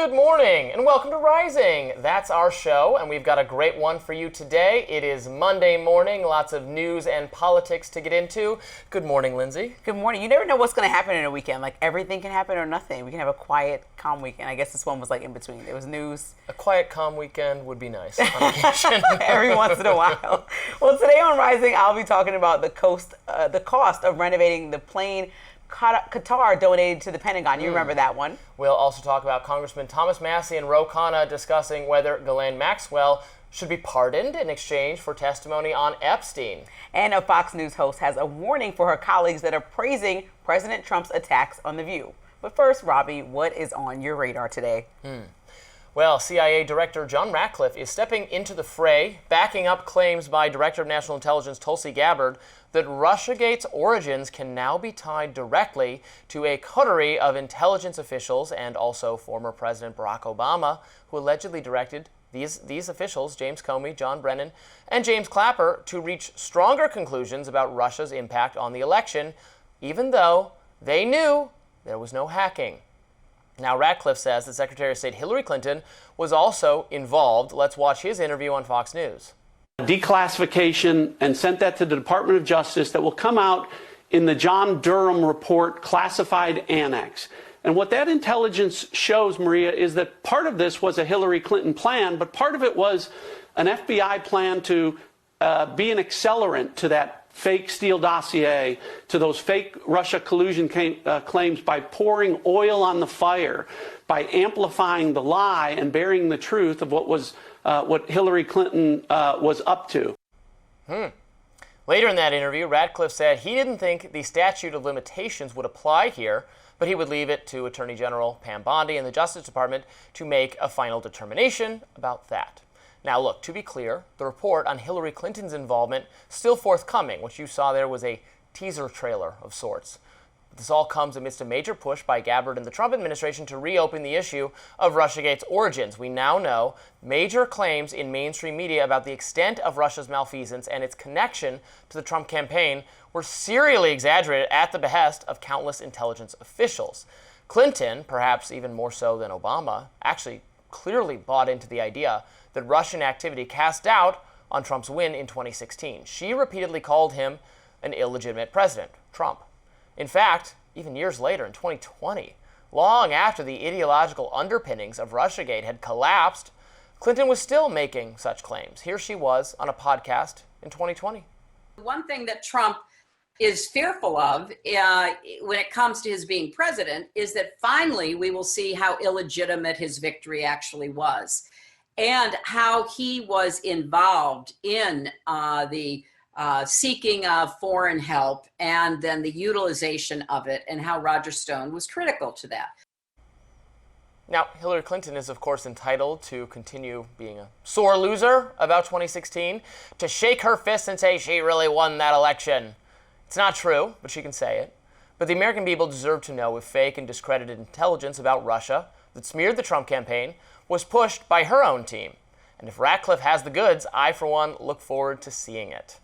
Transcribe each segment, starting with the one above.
Good morning and welcome to Rising. That's our show and we've got a great one for you today. It is Monday morning, lots of news and politics to get into. Good morning, Lindsay. Good morning. You never know what's going to happen in a weekend. Like everything can happen or nothing. We can have a quiet, calm weekend. I guess this one was like in between. There was news. A quiet, calm weekend would be nice on occasion. Every once in a while. Well, today on Rising, I'll be talking about the cost of renovating the plane Qatar donated to the Pentagon. You remember that one? We'll also talk about Congressman Thomas Massie and Khanna discussing whether Ghislaine Maxwell should be pardoned in exchange for testimony on Epstein. And a Fox News host has a warning for her colleagues that are praising President Trump's attacks on The View. But first, Robby, what is on your radar today? Well, CIA Director John Ratcliffe is stepping into the fray, backing up claims by Director of National Intelligence Tulsi Gabbard that Russiagate's origins can now be tied directly to a coterie of intelligence officials and also former President Barack Obama, who allegedly directed these officials, James Comey, John Brennan, and James Clapper, to reach stronger conclusions about Russia's impact on the election, even though they knew there was no hacking. Now, Ratcliffe says that Secretary of State Hillary Clinton was also involved. Let's watch his interview on Fox News. Declassification and sent that to the Department of Justice that will come out in the John Durham report classified annex. And what that intelligence shows, Maria, is that part of this was a Hillary Clinton plan, but part of it was an FBI plan to be an accelerant to that fake Steele dossier, to those fake Russia collusion claims by pouring oil on the fire, by amplifying the lie and burying the truth of what Hillary Clinton was up to. Later in that interview, Ratcliffe said he didn't think the statute of limitations would apply here, but he would leave it to Attorney General Pam Bondi and the Justice Department to make a final determination about that. Now, look, to be clear, the report on Hillary Clinton's involvement still forthcoming. What you saw there was a teaser trailer of sorts. This all comes amidst a major push by Gabbard and the Trump administration to reopen the issue of Russiagate's origins. We now know major claims in mainstream media about the extent of Russia's malfeasance and its connection to the Trump campaign were serially exaggerated at the behest of countless intelligence officials. Clinton, perhaps even more so than Obama, actually clearly bought into the idea that Russian activity cast doubt on Trump's win in 2016. She repeatedly called him an illegitimate president, Trump. In fact, even years later, in 2020, long after the ideological underpinnings of Russiagate had collapsed, Clinton was still making such claims. Here she was on a podcast in 2020. One thing that Trump is fearful of when it comes to his being president is that finally we will see how illegitimate his victory actually was and how he was involved in the seeking of foreign help and then the utilization of it and how Roger Stone was critical to that. Now, Hillary Clinton is, of course, entitled to continue being a sore loser about 2016, to shake her fist and say she really won that election. It's not true, but she can say it. But the American people deserve to know if fake and discredited intelligence about Russia that smeared the Trump campaign was pushed by her own team. And if Ratcliffe has the goods, I, for one, look forward to seeing it.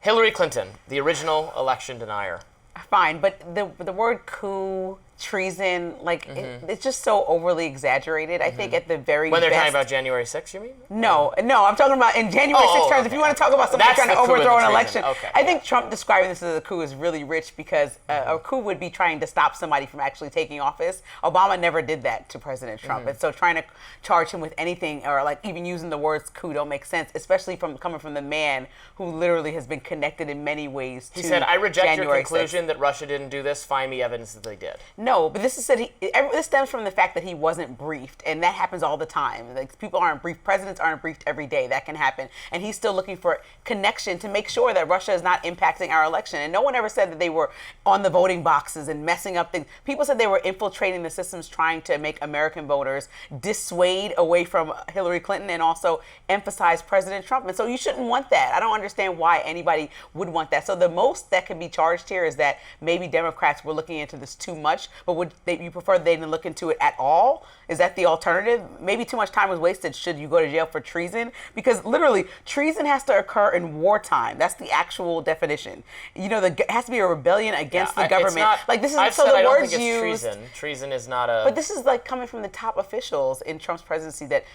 Hillary Clinton, the original election denier. Fine, but the word coup, treason, like it's just so overly exaggerated. I think at the very When they're best, talking about January 6th, you mean? No, I'm talking about in January 6th terms. If you want to talk about somebody That's trying to the coup and overthrow the an treason. election, Okay. I think Trump describing this as a coup is really rich because a coup would be trying to stop somebody from actually taking office. Obama never did that to President Trump, and so trying to charge him with anything or like even using the words coup don't make sense, especially coming from the man who literally has been connected in many ways to He said, I reject January your conclusion 6th. that Russia didn't do this. Find me evidence that they did. No, but this stems from the fact that he wasn't briefed, and that happens all the time. Like people aren't briefed, presidents aren't briefed every day. That can happen, and he's still looking for connection to make sure that Russia is not impacting our election. And no one ever said that they were on the voting boxes and messing up things. People said they were infiltrating the systems, trying to make American voters dissuade away from Hillary Clinton and also emphasize President Trump. And so you shouldn't want that. I don't understand why anybody would want that. So the most that can be charged here is that maybe Democrats were looking into this too much, but you prefer they didn't look into it at all? Is that the alternative? Maybe too much time was wasted. Should you go to jail for treason? Because literally, treason has to occur in wartime. That's the actual definition. It has to be a rebellion against the government. This is I've so said the I don't words think it's used. treason. Treason is not a. But this is coming from the top officials in Trump's presidency that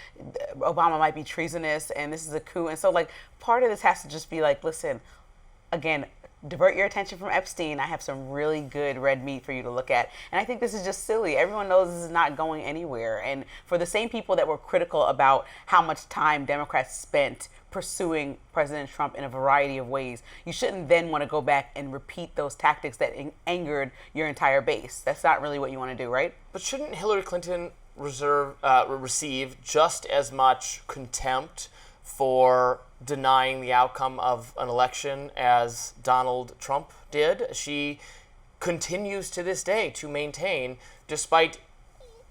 Obama might be treasonous and this is a coup. And so part of this has to just be listen, again, divert your attention from Epstein. I have some really good red meat for you to look at. And I think this is just silly. Everyone knows this is not going anywhere. And for the same people that were critical about how much time Democrats spent pursuing President Trump in a variety of ways, you shouldn't then want to go back and repeat those tactics that angered your entire base. That's not really what you want to do, right? But shouldn't Hillary Clinton receive just as much contempt for denying the outcome of an election as Donald Trump did? She continues to this day to maintain, despite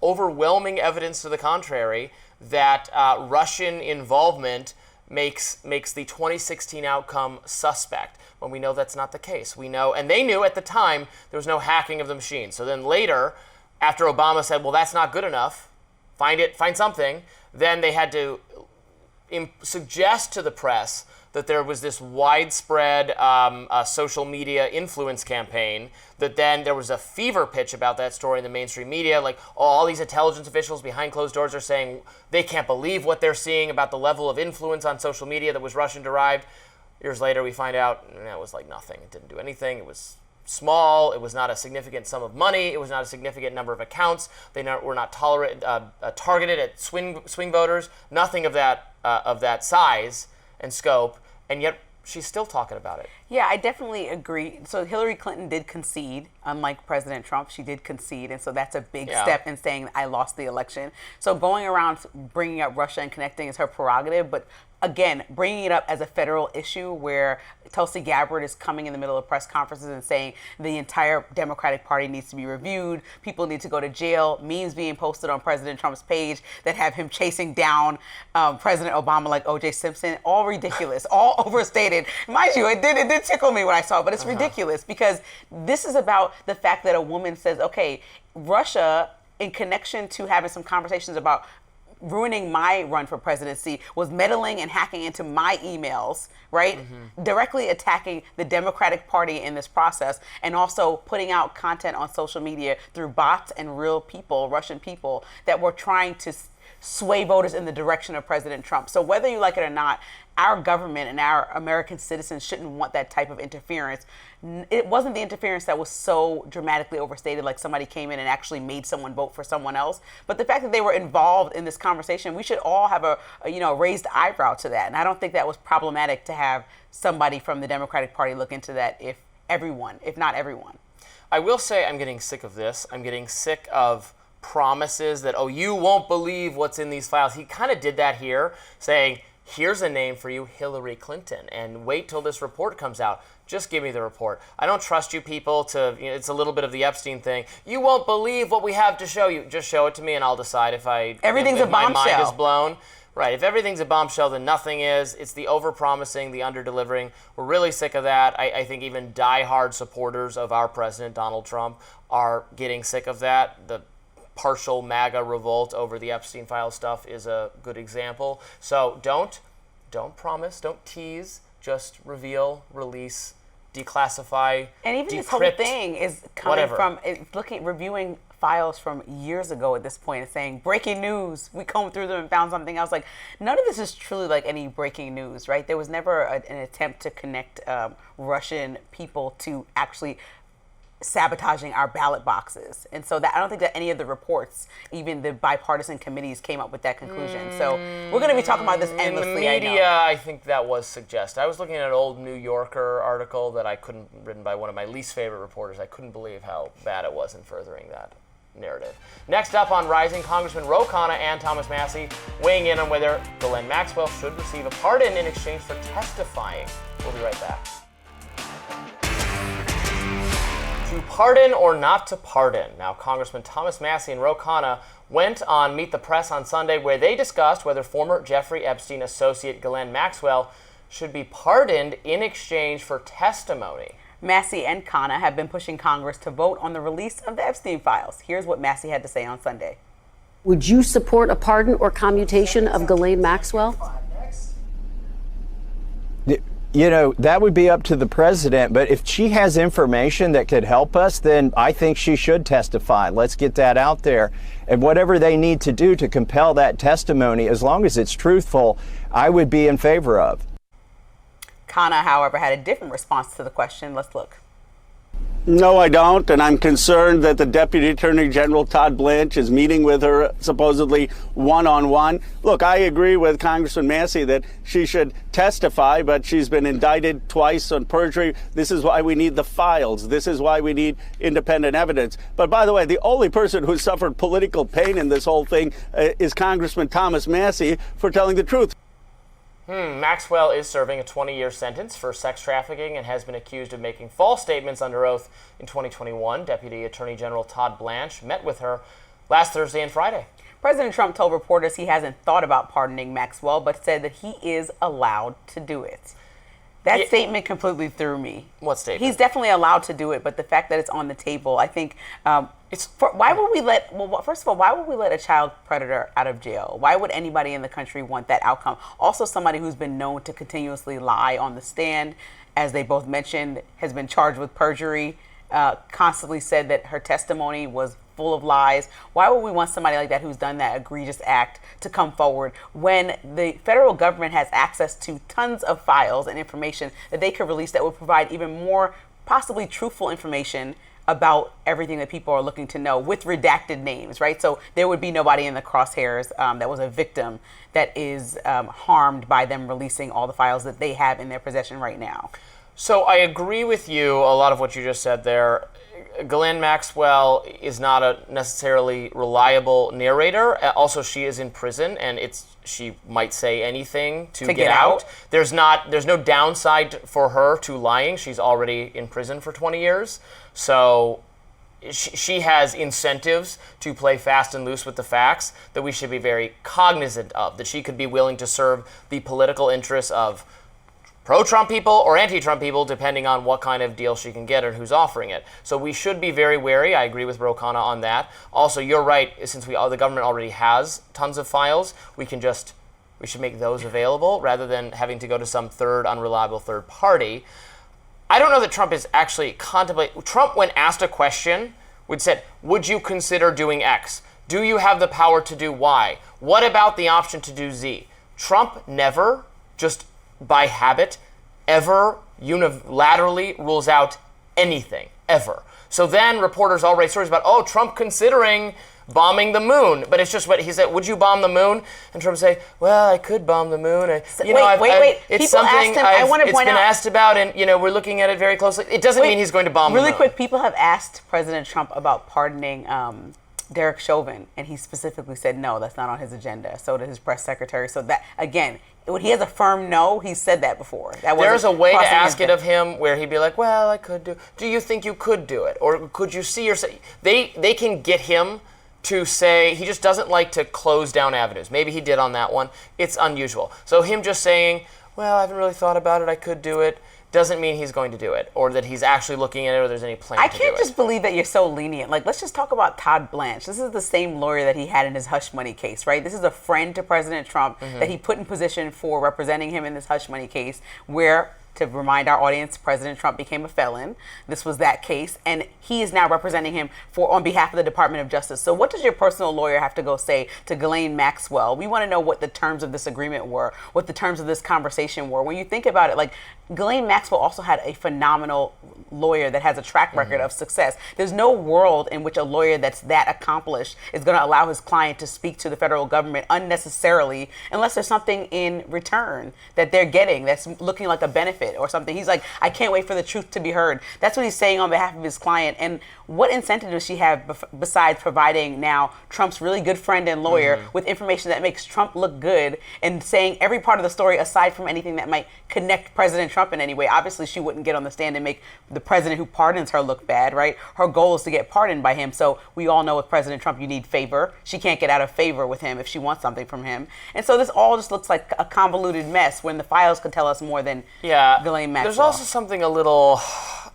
overwhelming evidence to the contrary, that Russian involvement makes the 2016 outcome suspect, when we know that's not the case. We know, and they knew at the time, there was no hacking of the machine. So then later, after Obama said, well, that's not good enough, find something, then they had to suggest to the press that there was this widespread social media influence campaign, that then there was a fever pitch about that story in the mainstream media, all these intelligence officials behind closed doors are saying they can't believe what they're seeing about the level of influence on social media that was Russian-derived. Years later, we find out it was nothing. It didn't do anything. It was small. It was not a significant sum of money. It was not a significant number of accounts. They were not targeted at swing voters. Nothing of that size and scope, and yet she's still talking about it. Yeah, I definitely agree. So Hillary Clinton did concede, unlike President Trump. She did concede, and so that's a big step in saying I lost the election. So going around bringing up Russia and connecting is her prerogative, but again, bringing it up as a federal issue where Tulsi Gabbard is coming in the middle of press conferences and saying the entire Democratic Party needs to be reviewed, people need to go to jail, memes being posted on President Trump's page that have him chasing down President Obama like O.J. Simpson, all ridiculous, all overstated. Mind you, it did tickle me when I saw it, but it's ridiculous because this is about the fact that a woman says, okay, Russia, in connection to having some conversations about ruining my run for presidency, was meddling and hacking into my emails, right? Directly attacking the Democratic Party in this process, and also putting out content on social media through bots and real people, Russian people, that were trying to sway voters in the direction of President Trump. So whether you like it or not, our government and our American citizens shouldn't want that type of interference. It wasn't the interference that was so dramatically overstated, like somebody came in and actually made someone vote for someone else. But the fact that they were involved in this conversation, we should all have a raised eyebrow to that. And I don't think that was problematic to have somebody from the Democratic Party look into that, if not everyone. I will say I'm getting sick of this. I'm getting sick of promises that, you won't believe what's in these files. He kind of did that here, saying, here's a name for you, Hillary Clinton, and wait till this report comes out. Just give me the report. I don't trust you people to, it's a little bit of the Epstein thing. You won't believe what we have to show you. Just show it to me and I'll decide if everything's a bombshell. My mind is blown. Right, if everything's a bombshell, then nothing is. It's the over-promising, the under-delivering. We're really sick of that. I think even die-hard supporters of our president, Donald Trump, are getting sick of that. The partial MAGA revolt over the Epstein file stuff is a good example. So don't promise, don't tease, just reveal, release, declassify, and even decrypt, this whole thing is coming whatever. from reviewing files from years ago at this point and saying breaking news, we combed through them and found something else. None of this is truly any breaking news, right? There was never an attempt to connect Russian people to actually sabotaging our ballot boxes. And so I don't think that any of the reports, even the bipartisan committees, came up with that conclusion. So we're going to be talking about this endlessly. In the media, I think that was suggested. I was looking at an old New Yorker article that written by one of my least favorite reporters. I couldn't believe how bad it was in furthering that narrative. Next up on Rising, Congressman Ro Khanna and Thomas Massie weighing in on whether Ghislaine Maxwell should receive a pardon in exchange for testifying. We'll be right back. To pardon or not to pardon. Now, Congressman Thomas Massie and Ro Khanna went on Meet the Press on Sunday, where they discussed whether former Jeffrey Epstein associate Ghislaine Maxwell should be pardoned in exchange for testimony. Massie and Khanna have been pushing Congress to vote on the release of the Epstein files. Here's what Massie had to say on Sunday. Would you support a pardon or commutation of Ghislaine Maxwell? You know, that would be up to the president. But if she has information that could help us, then I think she should testify. Let's get that out there. And whatever they need to do to compel that testimony, as long as it's truthful, I would be in favor of. Khanna, however, had a different response to the question. Let's look. No, I don't, and I'm concerned that the Deputy Attorney General, Todd Blanche, is meeting with her supposedly one-on-one. Look, I agree with Congressman Massie that she should testify, but she's been indicted twice on perjury. This is why we need the files. This is why we need independent evidence. But by the way, the only person who suffered political pain in this whole thing is Congressman Thomas Massie for telling the truth. Maxwell is serving a 20-year sentence for sex trafficking and has been accused of making false statements under oath in 2021. Deputy Attorney General Todd Blanche met with her last Thursday and Friday. President Trump told reporters he hasn't thought about pardoning Maxwell, but said that he is allowed to do it. That statement completely threw me. What statement? He's definitely allowed to do it, but the fact that it's on the table, I think, why would we let? Well, first of all, why would we let a child predator out of jail? Why would anybody in the country want that outcome? Also, somebody who's been known to continuously lie on the stand, as they both mentioned, has been charged with perjury, constantly said that her testimony was full of lies. Why would we want somebody like that who's done that egregious act to come forward when the federal government has access to tons of files and information that they could release that would provide even more possibly truthful information about everything that people are looking to know with redacted names, right? So there would be nobody in the crosshairs that was a victim that is harmed by them releasing all the files that they have in their possession right now. So I agree with you, a lot of what you just said there. Ghislaine Maxwell is not a necessarily reliable narrator. Also, she is in prison, and she might say anything to get out. There's no downside for her to lying. She's already in prison for 20 years. So she has incentives to play fast and loose with the facts that we should be very cognizant of, that she could be willing to serve the political interests of pro-Trump people or anti-Trump people, depending on what kind of deal she can get or who's offering it. So we should be very wary. I agree with Khanna on that. Also, you're right. Since the government already has tons of files, we should make those available rather than having to go to some unreliable third party. I don't know that Trump is actually contemplating. Trump, when asked a question, said, "Would you consider doing X? Do you have the power to do Y? What about the option to do Z?" Trump never, just by habit, ever unilaterally rules out anything, ever. So then reporters all write stories about, Trump considering bombing the moon. But it's just what he said, would you bomb the moon? And Trump say, well, I could bomb the moon. It's People something asked him, it's been asked about, and we're looking at it very closely. It doesn't mean he's going to bomb the moon. Really quick, people have asked President Trump about pardoning Derek Chauvin, and he specifically said no, that's not on his agenda. So did his press secretary. So that, again, when he has a firm no, he said that before. There's a way to ask it of him where he'd be like, well, I could do. Do you think you could do it? Or could you see yourself? They can get him to say, he just doesn't like to close down avenues. Maybe he did on that one. It's unusual. So him just saying, well, I haven't really thought about it, I could do it, doesn't mean he's going to do it, or that he's actually looking at it, or there's any plan to do it. I can't just believe that you're so lenient. Let's just talk about Todd Blanche. This is the same lawyer that he had in his hush money case, right? This is a friend to President Trump that he put in position for representing him in this hush money case where, to remind our audience, President Trump became a felon. This was that case, and he is now representing him on behalf of the Department of Justice. So what does your personal lawyer have to go say to Ghislaine Maxwell? We want to know what the terms of this agreement were, what the terms of this conversation were. When you think about it, Ghislaine Maxwell also had a phenomenal lawyer that has a track record of success. There's no world in which a lawyer that's that accomplished is going to allow his client to speak to the federal government unnecessarily unless there's something in return that they're getting that's looking like a benefit or something. He's like, I can't wait for the truth to be heard. That's what he's saying on behalf of his client. And what incentive does she have besides providing now Trump's really good friend and lawyer with information that makes Trump look good and saying every part of the story aside from anything that might connect President Trump in any way? Obviously, she wouldn't get on the stand and make the president who pardons her look bad, right? Her goal is to get pardoned by him. So we all know with President Trump, you need favor. She can't get out of favor with him if she wants something from him. And so this all just looks like a convoluted mess when the files could tell us more than Ghislaine Maxwell. There's also something a little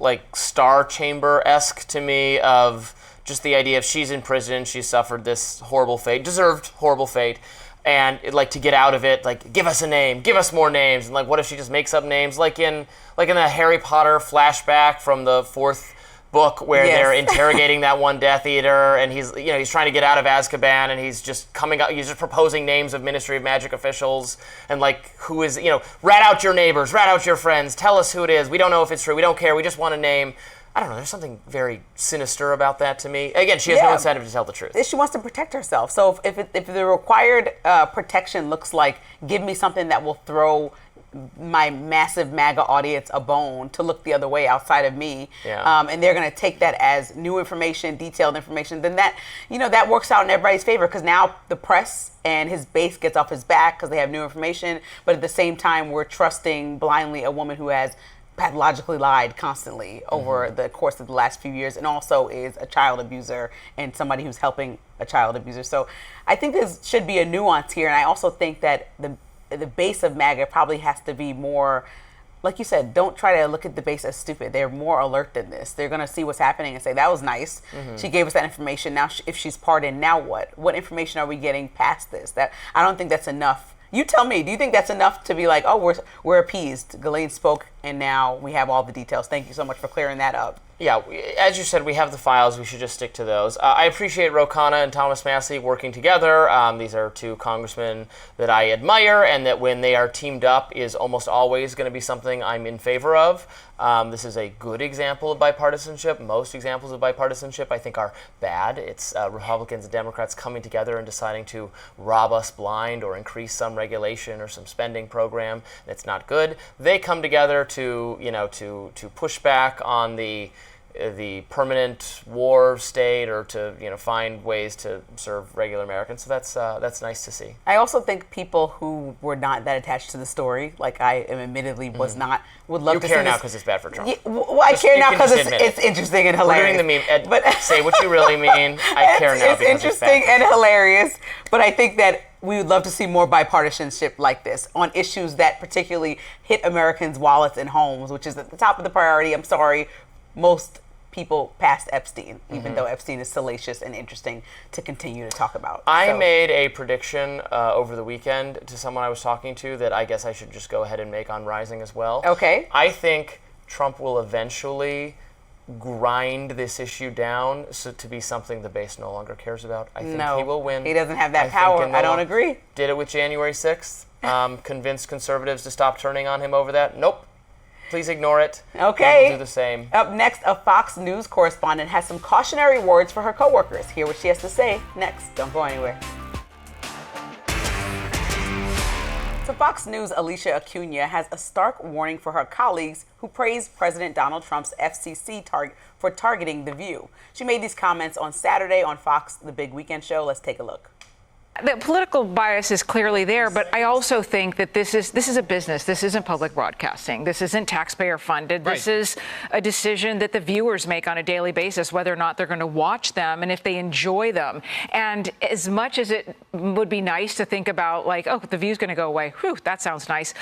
like Star Chamber-esque to me, of just the idea of she's in prison, she's suffered this horrible fate, deserved horrible fate, and like to get out of it, like give us a name, give us more names, and like what if she just makes up names, like in the Harry Potter flashback from the 4th book where they're interrogating that one Death Eater, and he's trying to get out of Azkaban, and he's just proposing names of Ministry of Magic officials, and like who is, rat out your neighbors, rat out your friends, tell us who it is, we don't know if it's true, we don't care, we just want a name. I don't know, there's something very sinister about that to me. Again, she has no incentive to tell the truth. She wants to protect herself. So if the required protection looks like, give me something that will throw my massive MAGA audience a bone to look the other way outside of me, and they're going to take that as new information, detailed information, then that works out in everybody's favor, because now the press and his base gets off his back because they have new information, but at the same time we're trusting blindly a woman who has pathologically lied constantly over the course of the last few years, and also is a child abuser and somebody who's helping a child abuser. So I think there should be a nuance here, and I also think that the base of MAGA probably has to be more, like you said, don't try to look at the base as stupid. They're more alert than this. They're going to see what's happening and say, that was nice. She gave us that information. Now, if she's pardoned, now what? What information are we getting past this? I don't think that's enough. You tell me, do you think that's enough to be like, oh, we're appeased? Ghislaine spoke, and now we have all the details. Thank you so much for clearing that up. Yeah, as you said, we have the files. We should just stick to those. I appreciate Khanna and Thomas Massie working together. These are two congressmen that I admire, and that when they are teamed up is almost always going to be something I'm in favor of. This is a good example of bipartisanship. Most examples of bipartisanship, I think, are bad. It's Republicans and Democrats coming together and deciding to rob us blind or increase some regulation or some spending program. It's not good. They come together to push back on the permanent war state, or to find ways to serve regular Americans. So that's nice to see. I also think people who were not that attached to the story, like I am admittedly was not, would love to see. You care now because it's bad for Trump. Yeah, well, I care now because it's interesting and hilarious. We're doing the meme. But say what you really mean. I care now because it's interesting and hilarious. But I think that we would love to see more bipartisanship like this on issues that particularly hit Americans' wallets and homes, which is at the top of the priority. I'm sorry, most people past Epstein, even though Epstein is salacious and interesting to continue to talk about. I made a prediction over the weekend to someone I was talking to that I guess I should just go ahead and make on Rising as well. Okay. I think Trump will eventually grind this issue down to be something the base no longer cares about. I think he will win. He doesn't have that power. I don't agree. Did it with January 6th. Convinced conservatives to stop turning on him over that. Nope. Please ignore it. Okay. We'll do the same. Up next, a Fox News correspondent has some cautionary words for her coworkers. Hear what she has to say next. Don't go anywhere. So Fox News' Alicia Acuna has a stark warning for her colleagues who praised President Donald Trump's FCC for targeting The View. She made these comments on Saturday on Fox, The Big Weekend Show. Let's take a look. The political bias is clearly there, but I also think that this is a business. This isn't public broadcasting. This isn't taxpayer funded. Right. This is a decision that the viewers make on a daily basis, whether or not they're going to watch them and if they enjoy them. And as much as it would be nice to think about, like, oh, The View's going to go away. Whew, that sounds nice.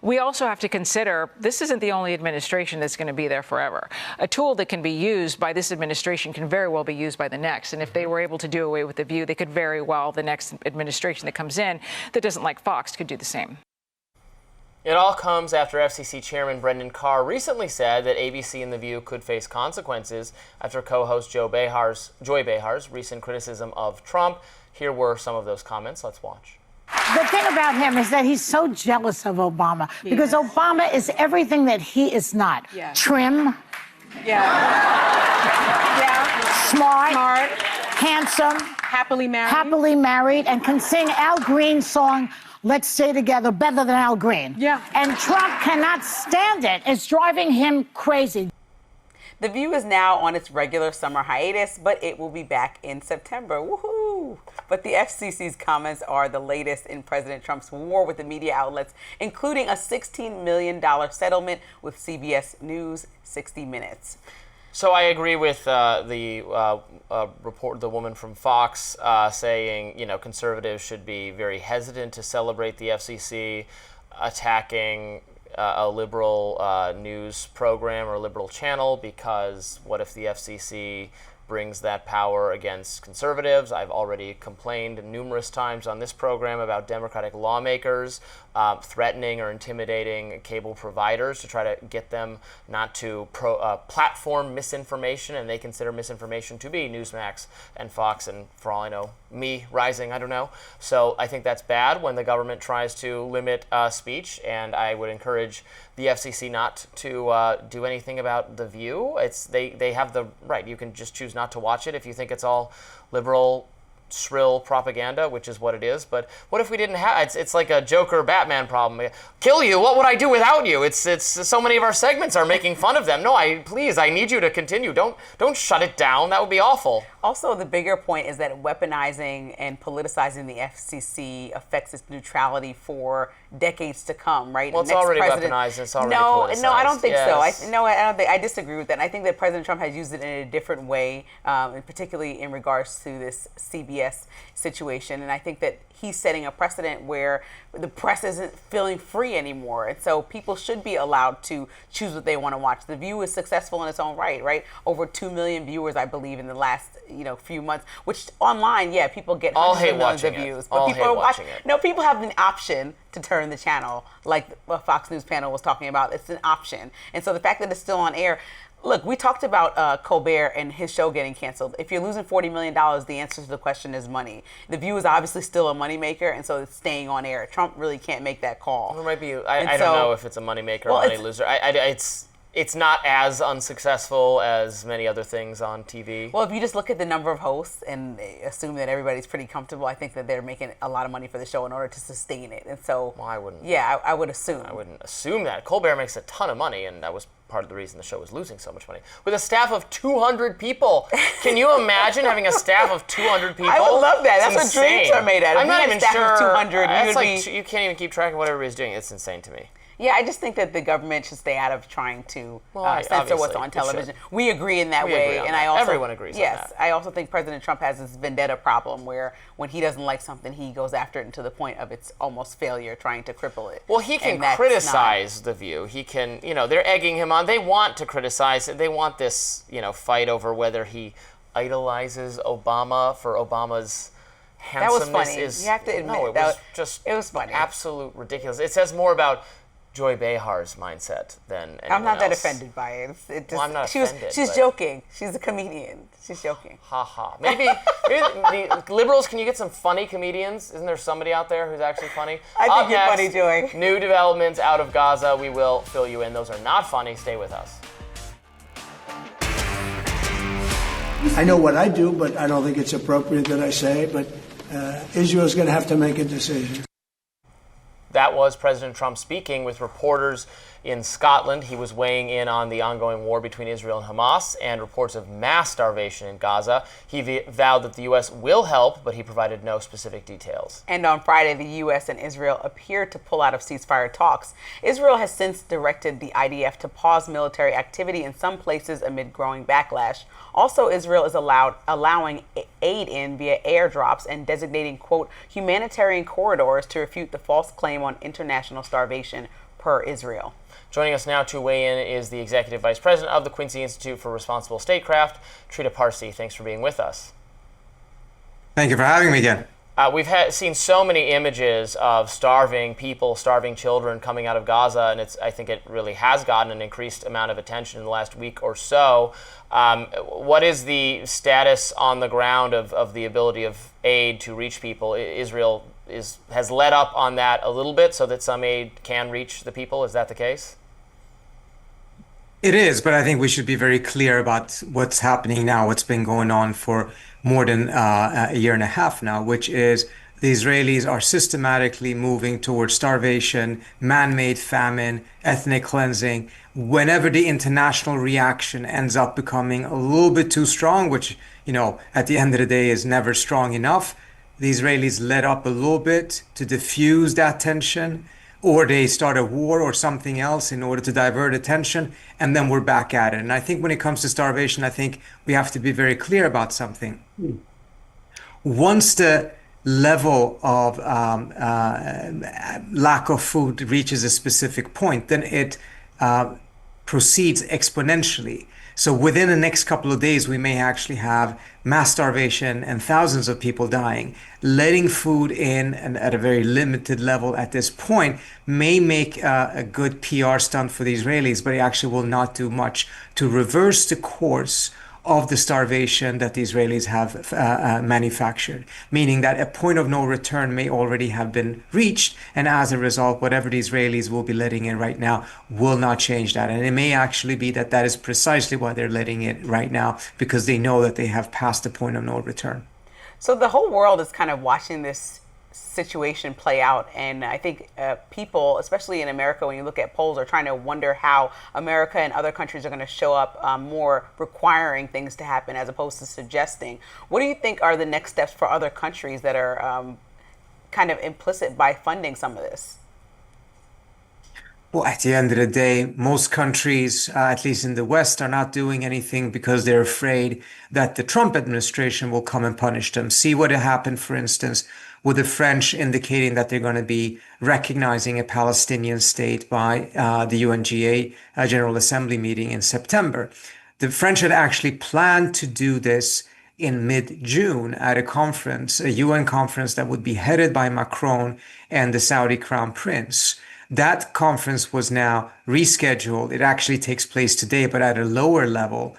We also have to consider this isn't the only administration that's going to be there forever. A tool that can be used by this administration can very well be used by the next. And if they were able to do away with The View, they could very well, the next administration that comes in that doesn't like Fox could do the same. It all comes after FCC Chairman Brendan Carr recently said that ABC and The View could face consequences after co-host Joy Behar's recent criticism of Trump. Here were some of those comments. Let's watch. The thing about him is that he's so jealous of Obama because Obama is everything that he is not. Yeah. Trim. Smart. Handsome. Happily married, and can sing Al Green's song, Let's Stay Together, better than Al Green. Yeah. And Trump cannot stand it. It's driving him crazy. The View is now on its regular summer hiatus, but it will be back in September. Woohoo! But the FCC's comments are the latest in President Trump's war with the media outlets, including a $16 million settlement with CBS News 60 Minutes. So I agree with the woman from Fox saying, conservatives should be very hesitant to celebrate the FCC attacking a liberal news program or a liberal channel, because what if the FCC brings that power against conservatives? I've already complained numerous times on this program about Democratic lawmakers threatening or intimidating cable providers to try to get them not to platform misinformation, and they consider misinformation to be Newsmax and Fox, and for all I know, me rising, I don't know. So I think that's bad when the government tries to limit speech, and I would encourage the FCC not to do anything about The View. They have the right. You can just choose not to watch it if you think it's all liberal, shrill propaganda, which is what it is. But what if we didn't have? It's like a Joker Batman problem. Kill you? What would I do without you? It's so many of our segments are making fun of them. No, I need you to continue. Don't shut it down. That would be awful. Also, the bigger point is that weaponizing and politicizing the FCC affects its neutrality for decades to come, right? Well, it's already weaponized. It's already politicized. No, I don't think yes. so. I don't think. I disagree with that. I think that President Trump has used it in a different way, and particularly in regards to this CBS situation. And I think that he's setting a precedent where the press isn't feeling free anymore. And so people should be allowed to choose what they want to watch. The View is successful in its own right? Over 2 million viewers, I believe, in the last few months, which online, yeah, people get hundreds of millions of views. But people are watching it. No, people have an option to turn the channel, like a Fox News panel was talking about. It's an option. And so the fact that it's still on air, look, we talked about Colbert and his show getting canceled. If you're losing $40 million, the answer to the question is money. The View is obviously still a moneymaker, and so it's staying on air. Trump really can't make that call. Well, it might be. I don't know if it's a moneymaker or money loser. It's not as unsuccessful as many other things on TV. Well, if you just look at the number of hosts and assume that everybody's pretty comfortable, I think that they're making a lot of money for the show in order to sustain it. And so, well, I wouldn't. Yeah, I would assume. I wouldn't assume that. Colbert makes a ton of money, and that was part of the reason the show was losing so much money. With a staff of 200 people. Can you imagine having a staff of 200 people? I would love that. It's That's insane. What dreams are made out of. I'm not even sure. 200, you can't even keep track of what everybody's doing. It's insane to me. Yeah, I just think that the government should stay out of trying to censor what's on television. We agree in that way, and I also everyone agrees. Yes, on that. I also think President Trump has this vendetta problem where when he doesn't like something, he goes after it to the point of its almost failure, trying to cripple it. Well, he can criticize The View. He can, they're egging him on. They want to criticize it. They want this, fight over whether he idolizes Obama for Obama's handsomeness. That was funny. You have to admit. No, it was funny. Absolute ridiculous. It says more about Joy Behar's mindset than anyone I'm not that else. offended by it. Well, I'm not offended. She's joking. She's a comedian. She's joking. Ha ha. Maybe the liberals, can you get some funny comedians? Isn't there somebody out there who's actually funny? I think you're funny, Joy. New developments out of Gaza. We will fill you in. Those are not funny. Stay with us. I know what I do, but I don't think it's appropriate that I say. But Israel's going to have to make a decision. That was President Trump speaking with reporters in Scotland. He was weighing in on the ongoing war between Israel and Hamas and reports of mass starvation in Gaza. He vowed that the U.S. will help, but he provided no specific details. And on Friday, the U.S. and Israel appeared to pull out of ceasefire talks. Israel has since directed the IDF to pause military activity in some places amid growing backlash. Also, Israel is allowing aid in via airdrops and designating, quote, humanitarian corridors to refute the false claim on international starvation per Israel. Joining us now to weigh in is the Executive Vice President of the Quincy Institute for Responsible Statecraft, Trita Parsi. Thanks for being with us. Thank you for having me again. We've seen so many images of starving people, starving children coming out of Gaza, and I think it really has gotten an increased amount of attention in the last week or so. What is the status on the ground of the ability of aid to reach people? Israel has let up on that a little bit so that some aid can reach the people. Is that the case? It is, but I think we should be very clear about what's happening now, what's been going on for more than a year and a half now, which is the Israelis are systematically moving towards starvation, man-made famine, ethnic cleansing. Whenever the international reaction ends up becoming a little bit too strong, which, at the end of the day is never strong enough, the Israelis let up a little bit to diffuse that tension, or they start a war or something else in order to divert attention, and then we're back at it. And I think when it comes to starvation, I think we have to be very clear about something. Once the level of lack of food reaches a specific point, then it proceeds exponentially. So within the next couple of days, we may actually have mass starvation and thousands of people dying. Letting food in and at a very limited level at this point may make a good PR stunt for the Israelis, but it actually will not do much to reverse the course of the starvation that the Israelis have manufactured, meaning that a point of no return may already have been reached, and as a result, whatever the Israelis will be letting in right now will not change that. And it may actually be that that is precisely why they're letting it right now, because they know that they have passed the point of no return. So the whole world is kind of watching this situation play out, and I think people, especially in America, when you look at polls, are trying to wonder how America and other countries are going to show up more requiring things to happen as opposed to suggesting. What do you think are the next steps for other countries that are kind of implicit by funding some of this? Well, at the end of the day, most countries, at least in the West, are not doing anything because they're afraid that the Trump administration will come and punish them. See what happened, for instance, with the French indicating that they're going to be recognizing a Palestinian state by the UNGA General Assembly meeting in September. The French had actually planned to do this in mid-June at a conference, a UN conference that would be headed by Macron and the Saudi Crown Prince. That conference was now rescheduled. It actually takes place today, but at a lower level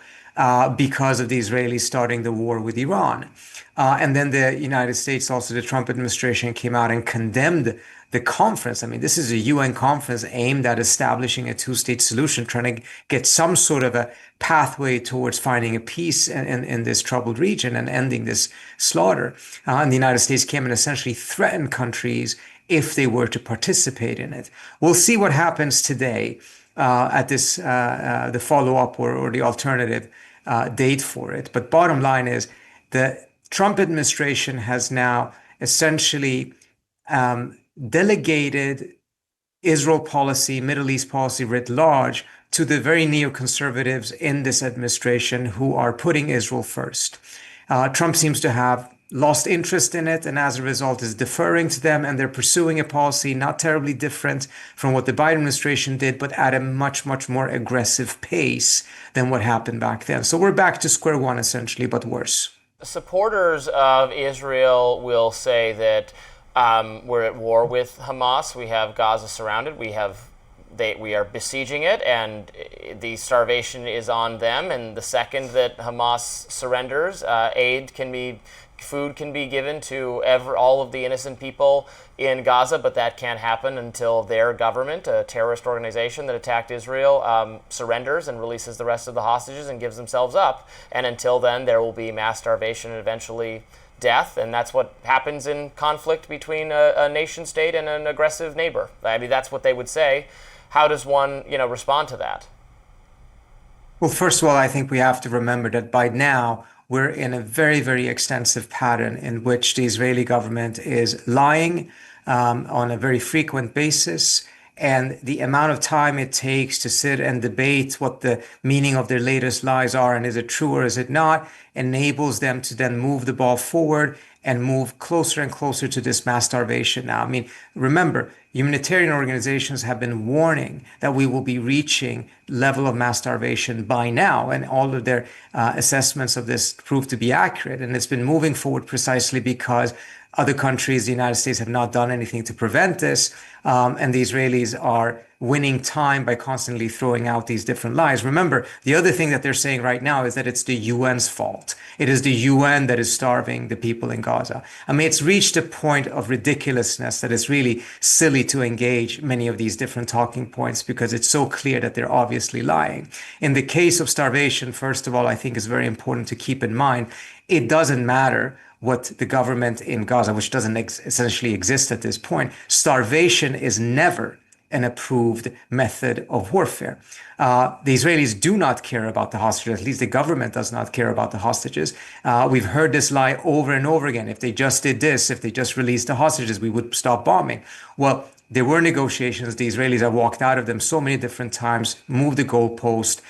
because of the Israelis starting the war with Iran. And then the United States, also the Trump administration, came out and condemned the conference. I mean, this is a UN conference aimed at establishing a two-state solution, trying to get some sort of a pathway towards finding a peace in this troubled region and ending this slaughter. And the United States came and essentially threatened countries if they were to participate in it. We'll see what happens today at this, the follow-up or the alternative date for it. But bottom line is the Trump administration has now essentially delegated Israel policy, Middle East policy writ large to the very neoconservatives in this administration who are putting Israel first. Trump seems to have lost interest in it, and as a result is deferring to them, and they're pursuing a policy not terribly different from what the Biden administration did, but at a much, much more aggressive pace than what happened back then. So we're back to square one, essentially, but worse. Supporters of Israel will say that we're at war with Hamas. We have Gaza surrounded. We are besieging it, and the starvation is on them. And the second that Hamas surrenders, food can be given to all of the innocent people in Gaza, but that can't happen until their government, a terrorist organization that attacked Israel, surrenders and releases the rest of the hostages and gives themselves up. And until then, there will be mass starvation and eventually death, and that's what happens in conflict between a nation state and an aggressive neighbor. I mean, that's what they would say. How does one, respond to that? Well, first of all, I think we have to remember that by now, we're in a very, very extensive pattern in which the Israeli government is lying on a very frequent basis. And the amount of time it takes to sit and debate what the meaning of their latest lies are and is it true or is it not, enables them to then move the ball forward and move closer and closer to this mass starvation now. I mean, remember, humanitarian organizations have been warning that we will be reaching level of mass starvation by now, and all of their assessments of this prove to be accurate. And it's been moving forward precisely because other countries, the United States, have not done anything to prevent this. And the Israelis are winning time by constantly throwing out these different lies. Remember, the other thing that they're saying right now is that it's the UN's fault. It is the UN that is starving the people in Gaza. I mean, it's reached a point of ridiculousness that it's really silly to engage many of these different talking points because it's so clear that they're obviously lying. In the case of starvation, first of all, I think it's very important to keep in mind, it doesn't matter what the government in Gaza, which doesn't essentially exist at this point, starvation is never an approved method of warfare. The Israelis do not care about the hostages. At least the government does not care about the hostages. We've heard this lie over and over again. If they just did this, if they just released the hostages, we would stop bombing. Well, there were negotiations. The Israelis have walked out of them so many different times, moved the goalpost,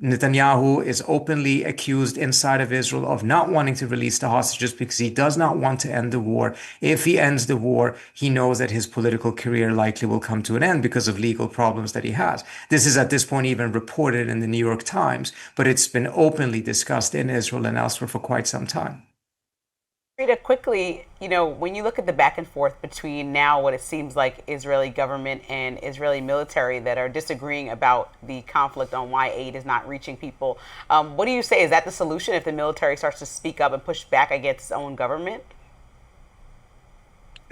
Netanyahu is openly accused inside of Israel of not wanting to release the hostages because he does not want to end the war. If he ends the war, he knows that his political career likely will come to an end because of legal problems that he has. This is at this point even reported in the New York Times, but it's been openly discussed in Israel and elsewhere for quite some time. Rita, quickly, when you look at the back and forth between now what it seems like Israeli government and Israeli military that are disagreeing about the conflict on why aid is not reaching people, what do you say? Is that the solution if the military starts to speak up and push back against its own government?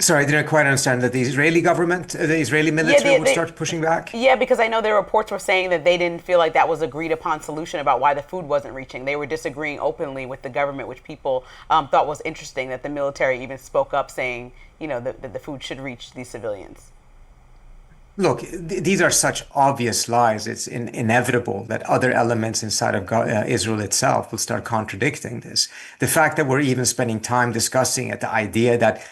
Sorry, I didn't quite understand that the Israeli government, the Israeli military would start pushing back? Yeah, because I know their reports were saying that they didn't feel like that was agreed upon solution about why the food wasn't reaching. They were disagreeing openly with the government, which people thought was interesting, that the military even spoke up saying, that the food should reach these civilians. Look, these are such obvious lies. It's inevitable that other elements inside of Israel itself will start contradicting this. The fact that we're even spending time discussing it, the idea that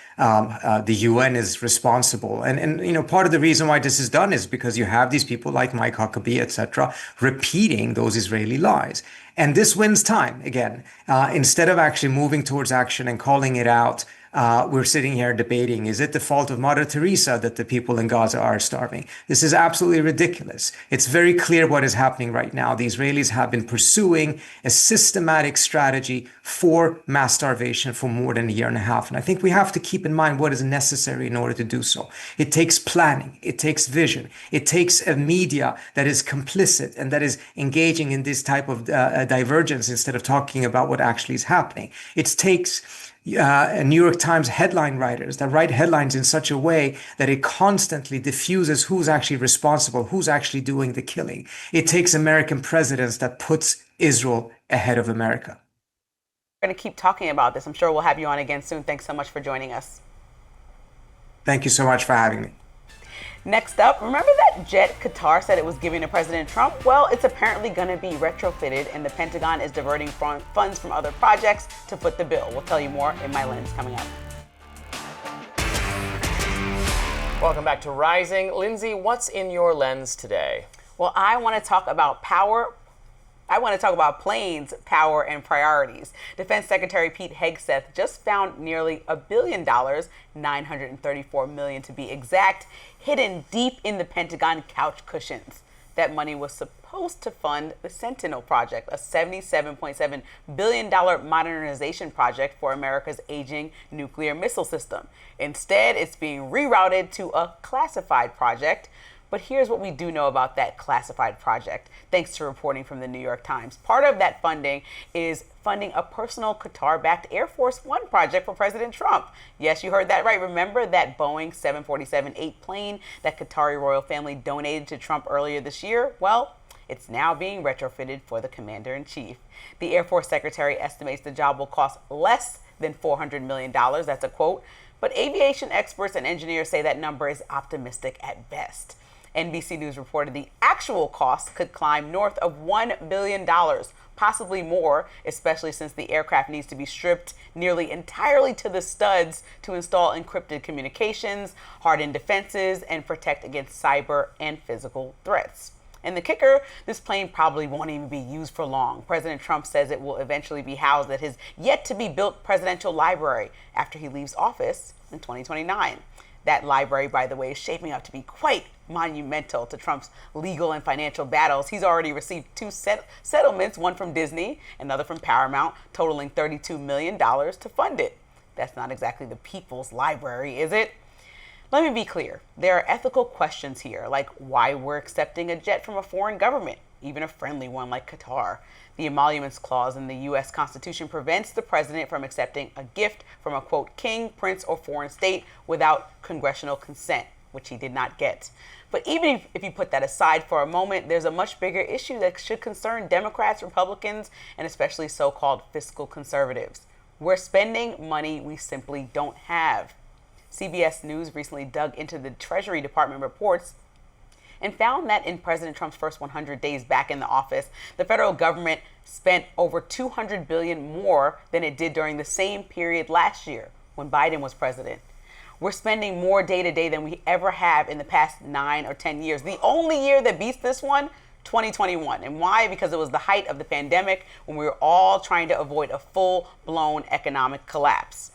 the UN is responsible. And part of the reason why this is done is because you have these people like Mike Huckabee, etc., repeating those Israeli lies. And this wins time again. Instead of actually moving towards action and calling it out, we're sitting here debating, is it the fault of Mother Teresa that the people in Gaza are starving? This is absolutely ridiculous. It's very clear what is happening right now. The Israelis have been pursuing a systematic strategy for mass starvation for more than a year and a half. And I think we have to keep in mind what is necessary in order to do so. It takes planning. It takes vision. It takes a media that is complicit and that is engaging in this type of divergence instead of talking about what actually is happening. It takes New York Times headline writers that write headlines in such a way that it constantly diffuses who's actually responsible, who's actually doing the killing. It takes American presidents that puts Israel ahead of America. We're going to keep talking about this. I'm sure we'll have you on again soon. Thanks so much for joining us. Thank you so much for having me. Next up, remember that jet Qatar said it was giving to President Trump? Well, it's apparently going to be retrofitted, and the Pentagon is diverting funds from other projects to foot the bill. We'll tell you more in My Lens coming up. Welcome back to Rising. Lindsey, what's in your lens today? Well, I want to talk about power. I want to talk about planes, power, and priorities. Defense Secretary Pete Hegseth just found nearly $1 billion, $934 million to be exact, hidden deep in the Pentagon couch cushions. That money was supposed to fund the Sentinel project, a $77.7 billion modernization project for America's aging nuclear missile system. Instead, it's being rerouted to a classified project. But here's what we do know about that classified project, thanks to reporting from the New York Times. Part of that funding is funding a personal Qatar-backed Air Force One project for President Trump. Yes, you heard that right. Remember that Boeing 747-8 plane that Qatari royal family donated to Trump earlier this year? Well, it's now being retrofitted for the commander-in-chief. The Air Force Secretary estimates the job will cost less than $400 million. That's a quote. But aviation experts and engineers say that number is optimistic at best. NBC News reported the actual cost could climb north of $1 billion, possibly more, especially since the aircraft needs to be stripped nearly entirely to the studs to install encrypted communications, harden defenses, and protect against cyber and physical threats. And the kicker, this plane probably won't even be used for long. President Trump says it will eventually be housed at his yet-to-be-built presidential library after he leaves office in 2029. That library, by the way, is shaping up to be quite monumental to Trump's legal and financial battles. He's already received two settlements, one from Disney, another from Paramount, totaling $32 million to fund it. That's not exactly the people's library, is it? Let me be clear. There are ethical questions here, like why we're accepting a jet from a foreign government, even a friendly one like Qatar. The emoluments clause in the U.S. Constitution prevents the president from accepting a gift from a, quote, king, prince, or foreign state without congressional consent, which he did not get. But even if you put that aside for a moment, there's a much bigger issue that should concern Democrats, Republicans, and especially so-called fiscal conservatives. We're spending money we simply don't have. CBS News recently dug into the Treasury Department reports and found that in President Trump's first 100 days back in the office, the federal government spent over $200 billion more than it did during the same period last year when Biden was president. We're spending more day to day than we ever have in the past 9 or 10 years. The only year that beats this one, 2021. And why? Because it was the height of the pandemic when we were all trying to avoid a full-blown economic collapse.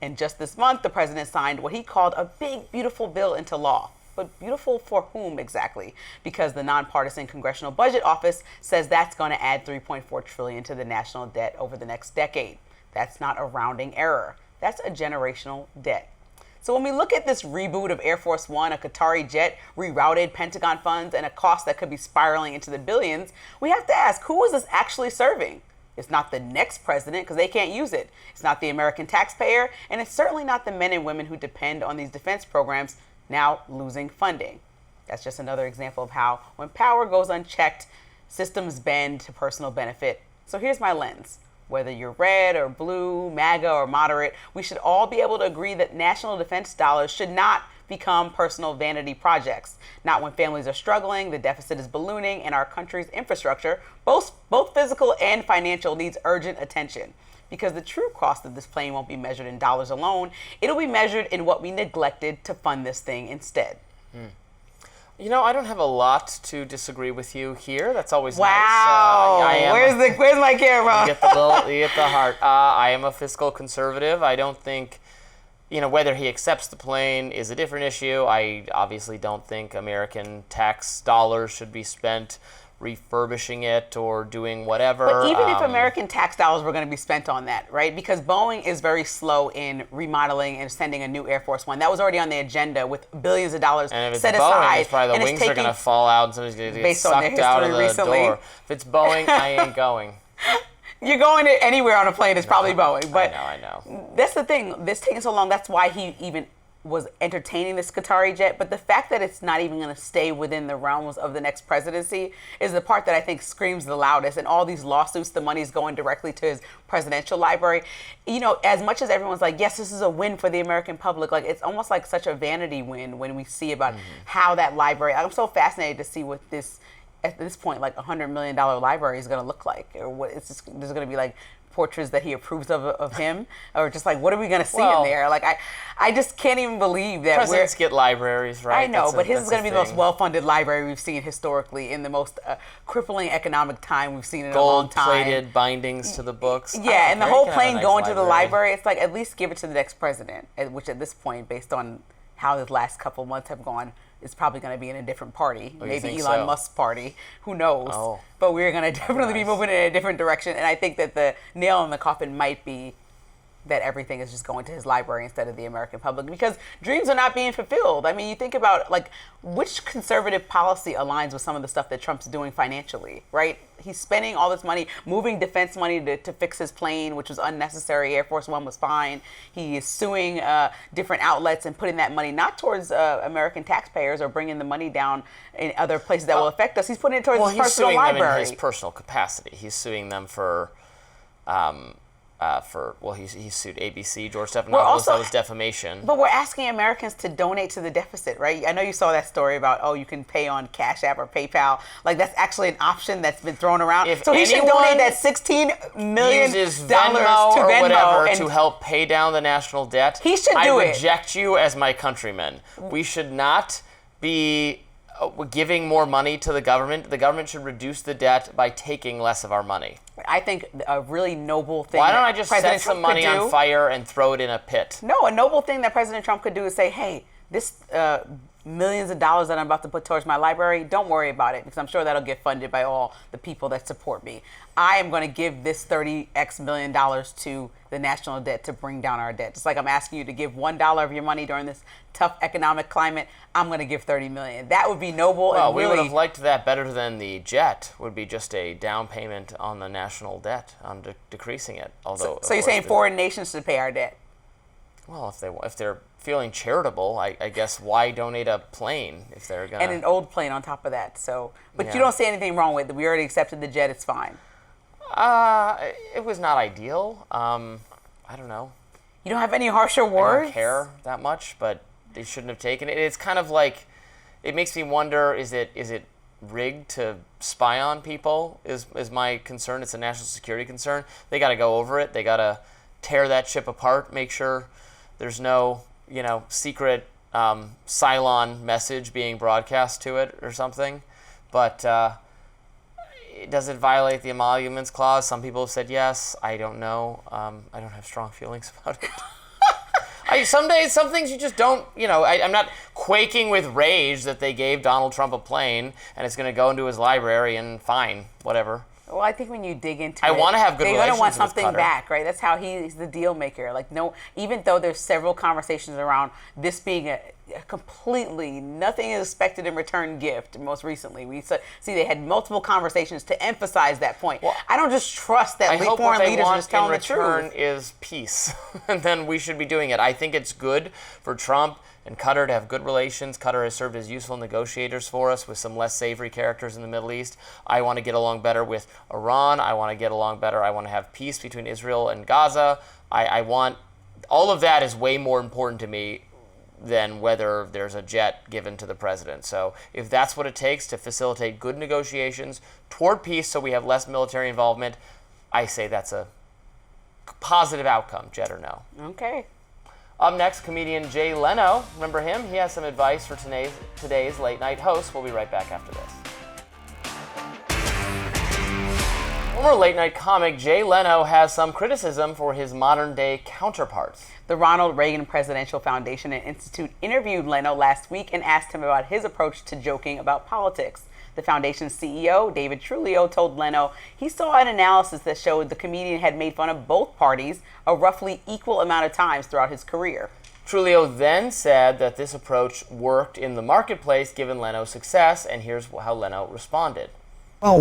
And just this month, the president signed what he called a big, beautiful bill into law. But beautiful for whom exactly? Because the nonpartisan Congressional Budget Office says that's going to add $3.4 trillion to the national debt over the next decade. That's not a rounding error. That's a generational debt. So when we look at this reboot of Air Force One, a Qatari jet, rerouted Pentagon funds, and a cost that could be spiraling into the billions, we have to ask, who is this actually serving? It's not the next president, because they can't use it. It's not the American taxpayer, and it's certainly not the men and women who depend on these defense programs now losing funding. That's just another example of how, when power goes unchecked, systems bend to personal benefit. So here's my lens. Whether you're red or blue, MAGA or moderate, we should all be able to agree that national defense dollars should not become personal vanity projects. Not when families are struggling, the deficit is ballooning, and our country's infrastructure, both physical and financial, needs urgent attention. Because the true cost of this plane won't be measured in dollars alone. It'll be measured in what we neglected to fund this thing instead. You know, I don't have a lot to disagree with you here. That's always wow. nice. Where's my camera? You get the heart. I am a fiscal conservative. I don't think, whether he accepts the plane is a different issue. I obviously don't think American tax dollars should be spent refurbishing it or doing whatever. But even if American tax dollars were going to be spent on that, right? Because Boeing is very slow in remodeling and sending a new Air Force One. That was already on the agenda with billions of dollars and if it's set Boeing, aside. It's probably the wings are going to fall out and somebody's going to get sucked out of the door. If it's Boeing, I ain't going. You're going anywhere on a plane, it's probably Boeing. But I know. That's the thing. This taking so long, that's why he even was entertaining this Qatari jet, but the fact that it's not even going to stay within the realms of the next presidency is the part that I think screams the loudest. And all these lawsuits, the money is going directly to his presidential library. As much as everyone's like, yes, this is a win for the American public, like it's almost like such a vanity win when we see about how that library, I'm so fascinated to see what this, at this point, like $100 million library is going to look like, or what it's just, there's going to be like portraits that he approves of him, or just like what are we going to see in there? Like I just can't even believe that presidents get libraries, right? I know, but his is going to be the most well-funded library we've seen historically in the most crippling economic time we've seen in a long time. Gold-plated bindings to the books. Yeah, and the whole plane going to the library, it's like at least give it to the next president, which at this point, based on how the last couple months have gone, it's probably going to be in a different party, maybe Elon Musk's party. Who knows? But we're going to definitely be moving in a different direction. And I think that the nail in the coffin might be that everything is just going to his library instead of the American public, because dreams are not being fulfilled. I mean, you think about like which conservative policy aligns with some of the stuff that Trump's doing financially, right? He's spending all this money, moving defense money to fix his plane, which was unnecessary. Air Force One was fine. He is suing different outlets and putting that money not towards American taxpayers or bringing the money down in other places that will affect us. He's putting it towards his personal library. He's suing them in his personal capacity. He's suing them for he sued ABC, George Stephanopoulos, that was defamation. But we're asking Americans to donate to the deficit, right? I know you saw that story about, you can pay on Cash App or PayPal. Like, that's actually an option that's been thrown around. So he should donate that $16 million uses to Venmo or Venmo whatever to help pay down the national debt. He should do it. I reject you as my countrymen. We should not be giving more money to the government. The government should reduce the debt by taking less of our money. I think a really noble thing. Why don't I just set some money on fire and throw it in a pit? No, a noble thing that President Trump could do is say, hey, this millions of dollars that I'm about to put towards my library, don't worry about it, because I'm sure that'll get funded by all the people that support me. I am going to give this $30x million to the national debt to bring down our debt. Just like I'm asking you to give $1 of your money during this tough economic climate, I'm going to give $30 million. That would be noble. Well, and we really would have liked that better than the jet. Would be just a down payment on the national debt, on decreasing it. Although, so you're saying foreign nations should pay our debt? Well, if they're feeling charitable, I guess why donate a plane if they're gonna and an old plane on top of that. So, but you don't see anything wrong with it. We already accepted the jet. It's fine. It was not ideal. I don't know. You don't have any harsher words? I don't care that much, but they shouldn't have taken it. It's kind of like, it makes me wonder, is it rigged to spy on people is my concern. It's a national security concern. They got to go over it. They got to tear that ship apart, make sure there's no, secret Cylon message being broadcast to it or something. But Does it violate the emoluments clause? Some people have said yes. I don't know. I don't have strong feelings about it. Some things you just don't, I'm not quaking with rage that they gave Donald Trump a plane and it's going to go into his library and fine, whatever. Well, I think when you dig into I want to have good relations with Qatar. They're going to want something back, right? That's how he's the deal maker. Like, no, even though there's several conversations around this being a completely nothing is expected in return gift. Most recently, we see they had multiple conversations to emphasize that point. Well, I don't just trust that foreign leaders are just telling the truth. I hope what they want in return is peace, and then we should be doing it. I think it's good for Trump and Qatar to have good relations. Qatar has served as useful negotiators for us with some less savory characters in the Middle East. I want to get along better with Iran. I want to get along better. I want to have peace between Israel and Gaza. I want all of that is way more important to me than whether there's a jet given to the president. So if that's what it takes to facilitate good negotiations toward peace so we have less military involvement, I say that's a positive outcome, jet or no. Okay. Up next, comedian Jay Leno. Remember him? He has some advice for today's late night host. We'll be right back after this. Former late night comic Jay Leno has some criticism for his modern day counterparts. The Ronald Reagan Presidential Foundation and Institute interviewed Leno last week and asked him about his approach to joking about politics. The foundation's CEO, David Trulio, told Leno he saw an analysis that showed the comedian had made fun of both parties a roughly equal amount of times throughout his career. Trulio then said that this approach worked in the marketplace given Leno's success, and here's how Leno responded. Well,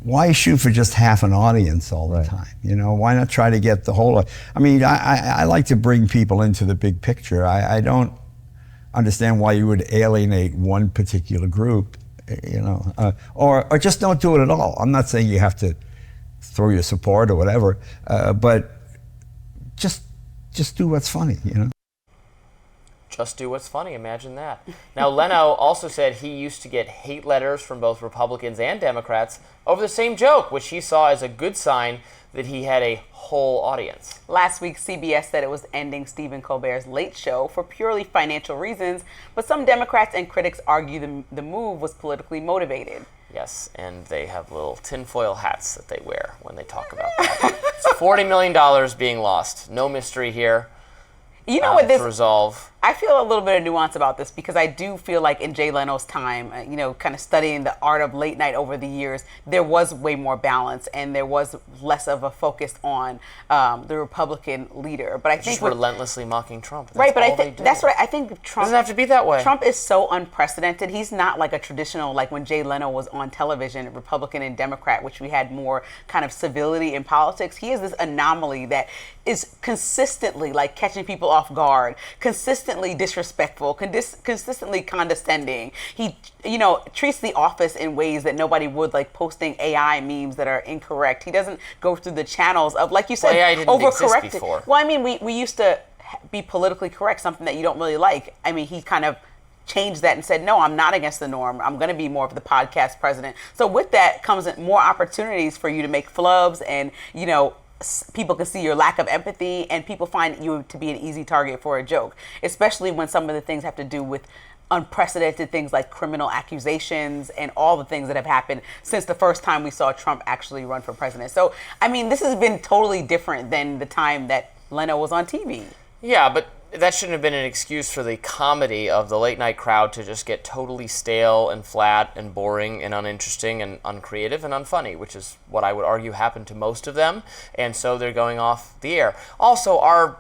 why shoot for just half an audience all the time? Why not try to get the whole? I mean, I like to bring people into the big picture. I don't understand why you would alienate one particular group. Or just don't do it at all. I'm not saying you have to throw your support or whatever, but just do what's funny, Just do what's funny, imagine that. Now, Leno also said he used to get hate letters from both Republicans and Democrats over the same joke, which he saw as a good sign that he had a whole audience. Last week, CBS said it was ending Stephen Colbert's Late Show for purely financial reasons, but some Democrats and critics argue the move was politically motivated. Yes, and they have little tinfoil hats that they wear when they talk about that. It's $40 million being lost. No mystery here. You know what this to resolve. I feel a little bit of nuance about this because I do feel like in Jay Leno's time, kind of studying the art of late night over the years, there was way more balance and there was less of a focus on the Republican leader. But I think just relentlessly mocking Trump. That's right, but I think that's right. I think Trump doesn't have to be that way. Trump is so unprecedented. He's not like a traditional, like when Jay Leno was on television, Republican and Democrat, which we had more kind of civility in politics. He is this anomaly that is consistently like catching people off guard, consistently disrespectful, consistently condescending. He, treats The Office in ways that nobody would, like posting AI memes that are incorrect. He doesn't go through the channels of, like you said, AI didn't exist before. Well, I mean, we used to be politically correct, something that you don't really like. I mean, he kind of changed that and said, no, I'm not against the norm. I'm going to be more of the podcast president. So with that comes more opportunities for you to make flubs and, people can see your lack of empathy and people find you to be an easy target for a joke, especially when some of the things have to do with unprecedented things like criminal accusations and all the things that have happened since the first time we saw Trump actually run for president. So, I mean, this has been totally different than the time that Leno was on TV. Yeah, but that shouldn't have been an excuse for the comedy of the late night crowd to just get totally stale and flat and boring and uninteresting and uncreative and unfunny, which is what I would argue happened to most of them. And so they're going off the air. Also, our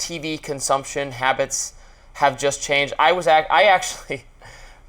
TV consumption habits have just changed. I actually,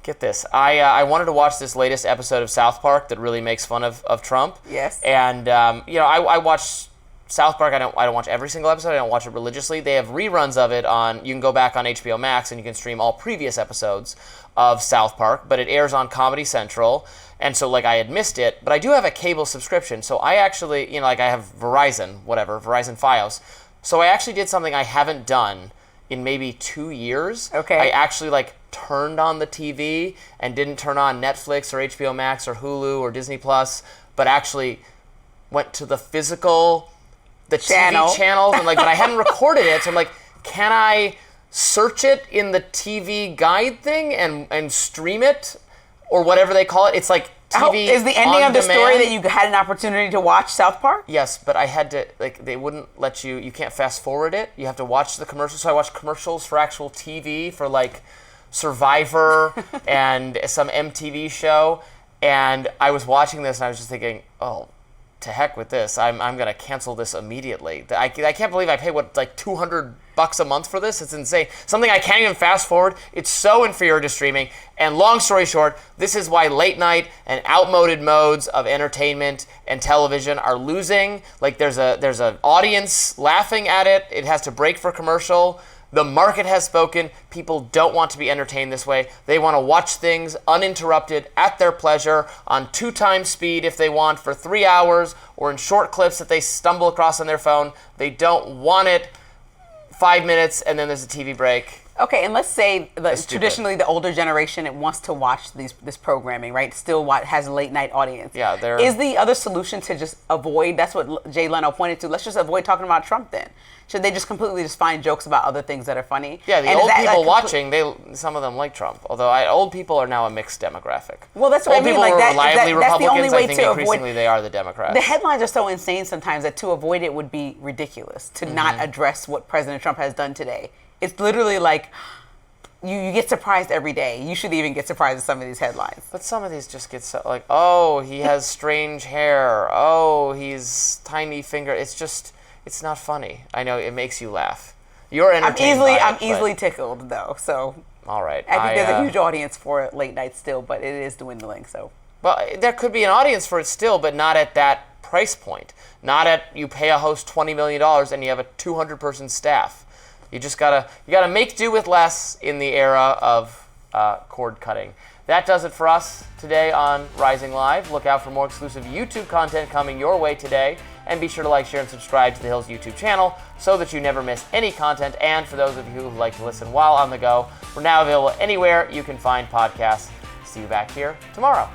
get this, I wanted to watch this latest episode of South Park that really makes fun of Trump. Yes. And, I watched South Park. I don't watch every single episode. I don't watch it religiously. They have reruns of it you can go back on HBO Max and you can stream all previous episodes of South Park, but it airs on Comedy Central. And so I had missed it, but I do have a cable subscription. So I actually, I have Verizon Fios. So I actually did something I haven't done in maybe 2 years. Okay. I actually turned on the TV and didn't turn on Netflix or HBO Max or Hulu or Disney Plus, but actually went to the physical TV channels and but I hadn't recorded it, so I'm like, can I search it in the TV guide thing and stream it or whatever they call it? It's TV is the ending on of the story demand. that you had an opportunity to watch South Park? Yes, but I had to, like, they wouldn't let you can't fast forward it. You have to watch the commercials. So I watched commercials for actual TV for, like, Survivor and some MTV show. And I was watching this and I was just thinking, oh, to heck with this. I'm going to cancel this immediately. I can't believe I pay, like $200 a month for this? It's insane. Something I can't even fast forward. It's so inferior to streaming. And long story short, this is why late night and outmoded modes of entertainment and television are losing. Like there's an audience laughing at it. It has to break for commercial. The market has spoken. People don't want to be entertained this way. They want to watch things uninterrupted at their pleasure on 2x speed if they want for 3 hours or in short clips that they stumble across on their phone. They don't want it 5 minutes and then there's a TV break. Okay, and let's say traditionally the older generation it wants to watch this programming, right? Still has a late night audience. Yeah, is the other solution to just avoid? That's what Jay Leno pointed to. Let's just avoid talking about Trump then. Should they just completely just find jokes about other things that are funny? Yeah, the old people watching, some of them like Trump. Although old people are now a mixed demographic. Well, that's what I mean. Old people like are reliably that's the only Republicans. way I think to increasingly avoid. they are the Democrats. The headlines are so insane sometimes that to avoid it would be ridiculous to not address what President Trump has done today. It's literally like you get surprised every day. You should even get surprised at some of these headlines. But some of these just get so like, oh, he has strange hair. Oh, he's tiny finger. It's not funny. I know it makes you laugh. You're entertained by it, I'm easily tickled though. So all right. I think there's a huge audience for late night still, but it is dwindling. So well, there could be an audience for it still, but not at that price point. Not at you pay a host $20 million and you have a 200-person staff. You gotta make do with less in the era of cord cutting. That does it for us today on Rising Live. Look out for more exclusive YouTube content coming your way today. And be sure to like, share, and subscribe to the Hill's YouTube channel so that you never miss any content. And for those of you who like to listen while on the go, we're now available anywhere you can find podcasts. See you back here tomorrow.